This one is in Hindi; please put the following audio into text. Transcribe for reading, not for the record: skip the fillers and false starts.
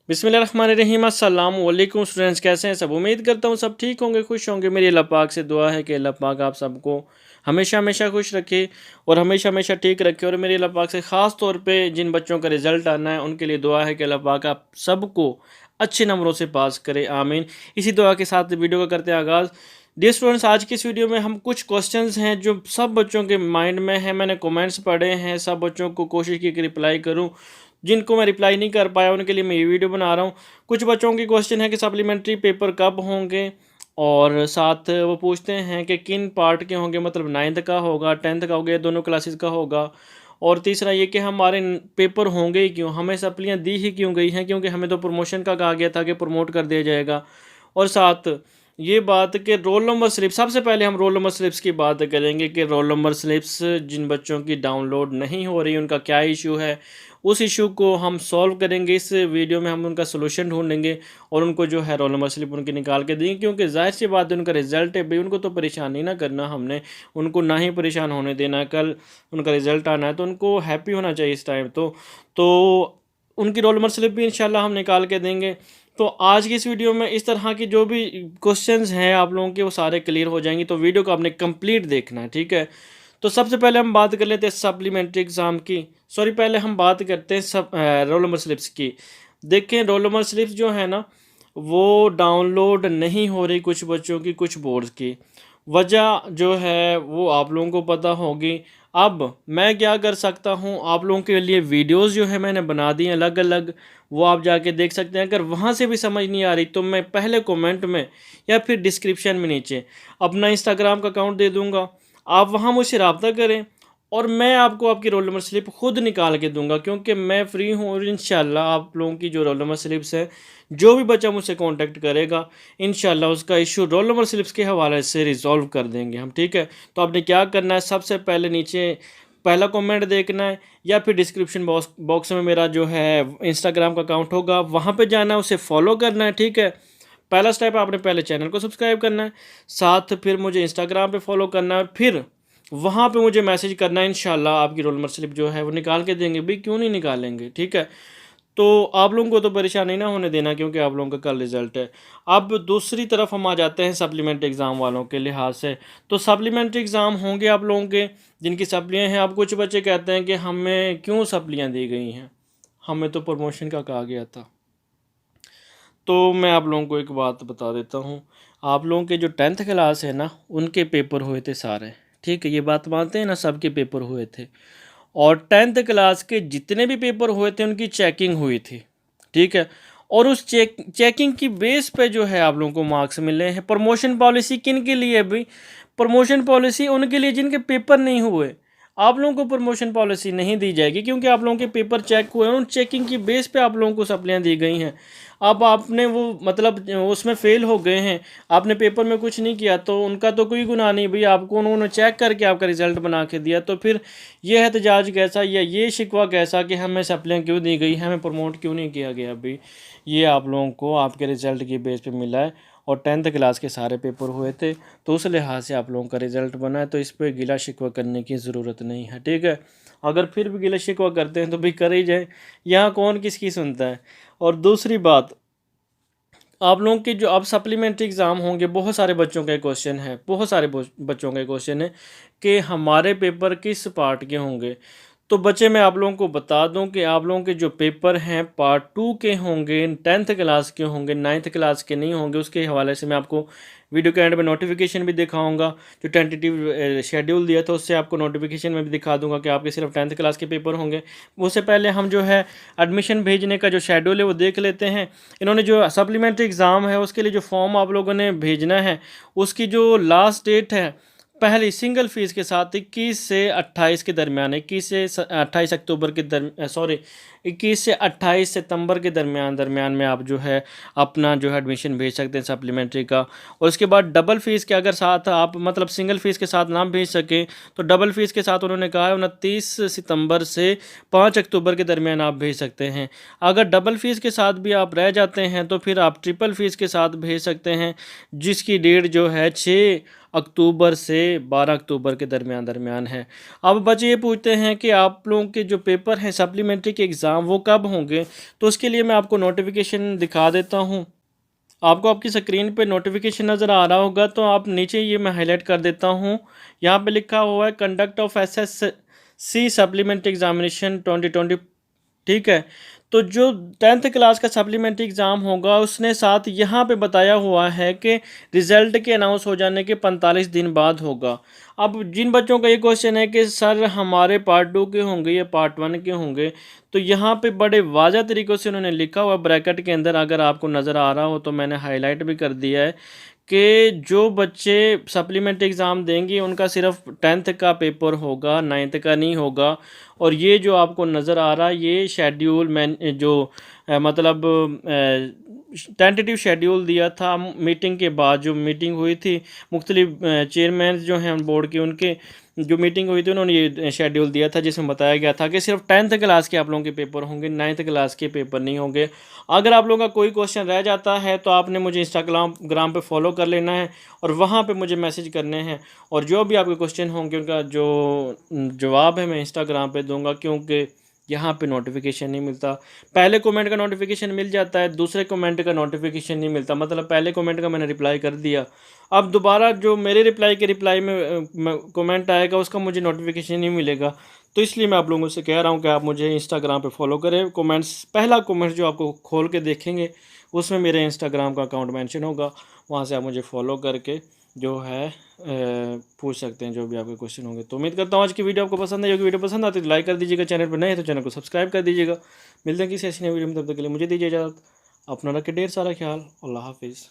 बिस्मिल्लाहिर्रहमानिर्रहीम अस्सलाम वालेकुम स्टूडेंट्स, कैसे हैं सब। उम्मीद करता हूँ सब ठीक होंगे, खुश होंगे। मेरी अल्लाह पाक से दुआ है कि अल्लाह पाक आप सबको हमेशा हमेशा खुश रखे और हमेशा हमेशा ठीक रखे। और मेरी अल्लाह पाक से ख़ास तौर पे जिन बच्चों का रिज़ल्ट आना है उनके लिए दुआ है कि अल्लाह पाक आप सबको अच्छे नंबरों से पास करे, आमीन। इसी दुआ के साथ वीडियो का करते हैं आगाज़। डियर स्टूडेंट्स, आज की इस वीडियो में हम कुछ क्वेश्चंस हैं जो सब बच्चों के माइंड में हैं। मैंने कमेंट्स पढ़े हैं, सब बच्चों को कोशिश की कि रिप्लाई करूं। जिनको मैं रिप्लाई नहीं कर पाया उनके लिए मैं ये वीडियो बना रहा हूँ। कुछ बच्चों की क्वेश्चन है कि सप्लीमेंट्री पेपर कब होंगे, और साथ वो पूछते हैं कि किन पार्ट के होंगे, मतलब 9th का होगा, 10th का होगा, या दोनों क्लासेस का होगा। और तीसरा ये कि हमारे पेपर होंगे ही क्यों, हमें सप्लियाँ दी ही क्यों गई हैं, क्योंकि हमें तो प्रमोशन का कहा गया था कि प्रमोट कर दिया जाएगा। और साथ ये बात कि रोल नंबर स्लिप, सबसे पहले हम रोल नंबर स्लिप्स की बात करेंगे कि रोल नंबर स्लिप्स जिन बच्चों की डाउनलोड नहीं हो रही उनका क्या इशू है। उस इशू को हम सॉल्व करेंगे इस वीडियो में, हम उनका सोल्यूशन ढूंढेंगे और उनको जो है रोल नंबर स्लिप उनकी निकाल के देंगे। क्योंकि जाहिर सी बात है, उनका रिजल्ट है भाई, उनको तो परेशान नहीं ना करना हमने, उनको ना ही परेशान होने देना। कल उनका रिजल्ट आना है तो उनको हैप्पी होना चाहिए इस टाइम। तो उनकी रोल नंबर स्लिप भी इंशाल्लाह हम निकाल के देंगे। तो आज की इस वीडियो में इस तरह की जो भी क्वेश्चंस हैं आप लोगों के वो सारे क्लियर हो जाएंगी। तो वीडियो को आपने कंप्लीट देखना है, ठीक है। तो सबसे पहले हम बात कर लेते हैं सप्लीमेंट्री एग्ज़ाम की। सॉरी, पहले हम बात करते हैं सब रोल नंबर स्लिप्स की। देखें, रोल नंबर स्लिप्स जो है ना वो डाउनलोड नहीं हो रही कुछ बच्चों की, कुछ बोर्ड्स की। वजह जो है वो आप लोगों को पता होगी। अब मैं क्या कर सकता हूँ, आप लोगों के लिए वीडियोस जो है मैंने बना दी हैं अलग अलग, वो आप जाके देख सकते हैं। अगर वहाँ से भी समझ नहीं आ रही तो मैं पहले कमेंट में या फिर डिस्क्रिप्शन में नीचे अपना इंस्टाग्राम का अकाउंट दे दूँगा, आप वहाँ मुझसे रब्ता करें और मैं आपको आपकी रोल नंबर स्लिप खुद निकाल के दूंगा, क्योंकि मैं फ्री हूँ। और इंशाल्लाह आप लोगों की जो रोल नंबर स्लिप्स है, जो भी बच्चा मुझसे कांटेक्ट करेगा इंशाल्लाह उसका इशू रोल नंबर स्लिप्स के हवाले से रिजॉल्व कर देंगे हम, ठीक है। तो आपने क्या करना है, सबसे पहले नीचे पहला कमेंट देखना है या फिर डिस्क्रिप्शन बॉक्स में मेरा जो है इंस्टाग्राम का अकाउंट होगा, वहाँ पर जाना है, उसे फॉलो करना है, ठीक है। पहला स्टेप, आपने पहले चैनल को सब्सक्राइब करना है, साथ फिर मुझे इंस्टाग्राम पे फॉलो करना है, फिर वहाँ पे मुझे मैसेज करना है। इंशाल्लाह आपकी रोल नंबर स्लिप जो है वो निकाल के देंगे। भाई क्यों नहीं निकालेंगे, ठीक है। तो आप लोगों को तो परेशानी ना होने देना, क्योंकि आप लोगों का कल रिजल्ट है। अब दूसरी तरफ हम आ जाते हैं सप्लीमेंट्री एग्ज़ाम वालों के लिहाज से। तो सप्लीमेंट्री एग्ज़ाम होंगे आप लोगों के जिनकी सप्लियाँ हैं। अब कुछ बच्चे कहते हैं कि हमें क्यों सप्लियाँ दी गई हैं, हमें तो प्रमोशन का कहा गया था। तो मैं आप लोगों को एक बात बता देता हूँ, आप लोगों के जो 10th क्लास है ना उनके पेपर हुए थे सारे, ठीक है। ये बात मानते हैं ना, सबके पेपर हुए थे। और 10th क्लास के जितने भी पेपर हुए थे उनकी चेकिंग हुई थी, ठीक है। और उस चेकिंग की बेस पे जो है आप लोगों को मार्क्स मिले हैं। प्रमोशन पॉलिसी किन के लिए है भाई? प्रमोशन पॉलिसी उनके लिए जिनके पेपर नहीं हुए। आप लोगों को प्रमोशन पॉलिसी नहीं दी जाएगी, क्योंकि आप लोगों के पेपर चेक हुए हैं। उन चेकिंग की बेस पे आप लोगों को सप्लियाँ दी गई हैं। अब आपने वो मतलब उसमें फ़ेल हो गए हैं, आपने पेपर में कुछ नहीं किया, तो उनका तो कोई गुनाह नहीं भाई, आपको उन्होंने चेक करके आपका रिज़ल्ट बना के दिया। तो फिर ये एहतजाज कैसा या ये शिकवा कैसा कि हमें सप्लियाँ क्यों दी गई, हमें प्रमोट क्यों नहीं किया गया भाई? ये आप लोगों को आपके रिज़ल्ट की बेस पे मिला है और 10th क्लास के सारे पेपर हुए थे, तो उस लिहाज से आप लोगों का रिज़ल्ट बना है। तो इस पर गिला शिकवा करने की ज़रूरत नहीं है, ठीक है। अगर फिर भी गिला शिकवा करते हैं तो भी कर ही जाए, यहाँ कौन किसकी सुनता है। और दूसरी बात, आप लोगों के जो अब सप्लीमेंट्री एग्ज़ाम होंगे, बहुत सारे बच्चों का क्वेश्चन है, बहुत सारे बच्चों का क्वेश्चन है कि हमारे पेपर किस पार्ट के होंगे। तो बच्चे मैं आप लोगों को बता दूं कि आप लोगों के जो पेपर हैं पार्ट 2 के होंगे, 10th क्लास के होंगे, 9th क्लास के नहीं होंगे। उसके हवाले से मैं आपको वीडियो के एंड में नोटिफिकेशन भी दिखाऊंगा, जो टेंटेटिव शेड्यूल दिया था उससे आपको नोटिफिकेशन में भी दिखा दूंगा कि आपके सिर्फ 10th क्लास के पेपर होंगे। उससे पहले हम जो है एडमिशन भेजने का जो शेड्यूल है वो देख लेते हैं। इन्होंने जो सप्लीमेंट्री एग्ज़ाम है उसके लिए जो फॉर्म आप लोगों ने भेजना है, उसकी जो लास्ट डेट है पहली सिंगल फ़ीस के साथ 21 से 28 के दरमियान, 21 से 28 अक्टूबर के 21 से 28 सितंबर के दरमियान में आप जो है अपना जो है एडमिशन भेज सकते हैं सप्लीमेंट्री का। और उसके बाद डबल फ़ीस के अगर साथ आप मतलब सिंगल फ़ीस के साथ ना भेज सकें तो डबल फ़ीस के साथ उन्होंने कहा है 29 सितंबर से 5 अक्टूबर के दरमियान आप भेज सकते हैं। अगर डबल फ़ीस के साथ भी आप रह जाते हैं तो फिर आप ट्रिपल फ़ीस के साथ भेज सकते हैं, जिसकी डेट जो है 6 अक्टूबर से 12 अक्टूबर के दरमियान है। अब बच्चे ये पूछते हैं कि आप लोगों के जो पेपर हैं सप्लीमेंट्री के एग्ज़ाम वो कब होंगे? तो उसके लिए मैं आपको नोटिफिकेशन दिखा देता हूँ। आपको आपकी स्क्रीन पे नोटिफिकेशन नज़र आ रहा होगा, तो आप नीचे ये मैं हाईलाइट कर देता हूँ। यहाँ पे लिखा हुआ है conduct of SSC supplementary examination 2020, ठीक है। तो जो 10th क्लास का सप्लीमेंट्री एग्ज़ाम होगा उसने साथ यहाँ पे बताया हुआ है कि रिज़ल्ट के अनाउंस हो जाने के 45 दिन बाद होगा। अब जिन बच्चों का ये क्वेश्चन है कि सर हमारे पार्ट 2 के होंगे या पार्ट 1 के होंगे, तो यहाँ पे बड़े वाज़ह तरीक़ों से उन्होंने लिखा हुआ ब्रैकेट के अंदर, अगर आपको नज़र आ रहा हो तो मैंने हाईलाइट भी कर दिया है कि जो बच्चे सप्लीमेंट्री एग्ज़ाम देंगे उनका सिर्फ 10th का पेपर होगा, 9th का नहीं होगा। और ये जो आपको नज़र आ रहा है ये शेड्यूल जो मतलब टेंटेटिव शेड्यूल दिया था मीटिंग के बाद, जो मीटिंग हुई थी मुख्तलिफ चेयरमैन जो हैं बोर्ड के, उनके जो मीटिंग हुई थी उन्होंने ये शेड्यूल दिया था जिसमें बताया गया था कि सिर्फ 10th क्लास के आप लोगों के पेपर होंगे, 9th क्लास के पेपर नहीं होंगे। अगर आप लोगों का कोई क्वेश्चन रह जाता है तो आपने मुझे इंस्टाग्राम पे फॉलो कर लेना है और वहाँ पे मुझे मैसेज करने हैं, और जो भी आपके क्वेश्चन होंगे उनका जो जवाब है मैं इंस्टाग्राम पे दूंगा, क्योंकि यहाँ पे नोटिफिकेशन नहीं मिलता। पहले कमेंट का नोटिफिकेशन मिल जाता है, दूसरे कमेंट का नोटिफिकेशन नहीं मिलता। मतलब पहले कमेंट का मैंने रिप्लाई कर दिया, अब दोबारा जो मेरे रिप्लाई में कमेंट आएगा उसका मुझे नोटिफिकेशन नहीं मिलेगा। तो इसलिए मैं आप लोगों से कह रहा हूँ कि आप मुझे इंस्टाग्राम पे फॉलो करें। कमेंट्स, पहला कमेंट जो आपको खोल के देखेंगे उसमें मेरे इंस्टाग्राम का अकाउंट मेंशन होगा, वहाँ से आप मुझे फॉलो करके जो है पूछ सकते हैं जो भी आपके क्वेश्चन होंगे। तो उम्मीद करता हूँ आज की वीडियो आपको पसंद है। जो वीडियो पसंद आती है तो लाइक कर दीजिएगा, चैनल पर नए हैं तो चैनल को सब्सक्राइब कर दीजिएगा। मिलते हैं किसी ऐसी नई वीडियो में, तब तक के लिए मुझे दीजिए इजाज़त। अपना रखें ढेर सारा ख्याल। अल्लाह हाफिज़।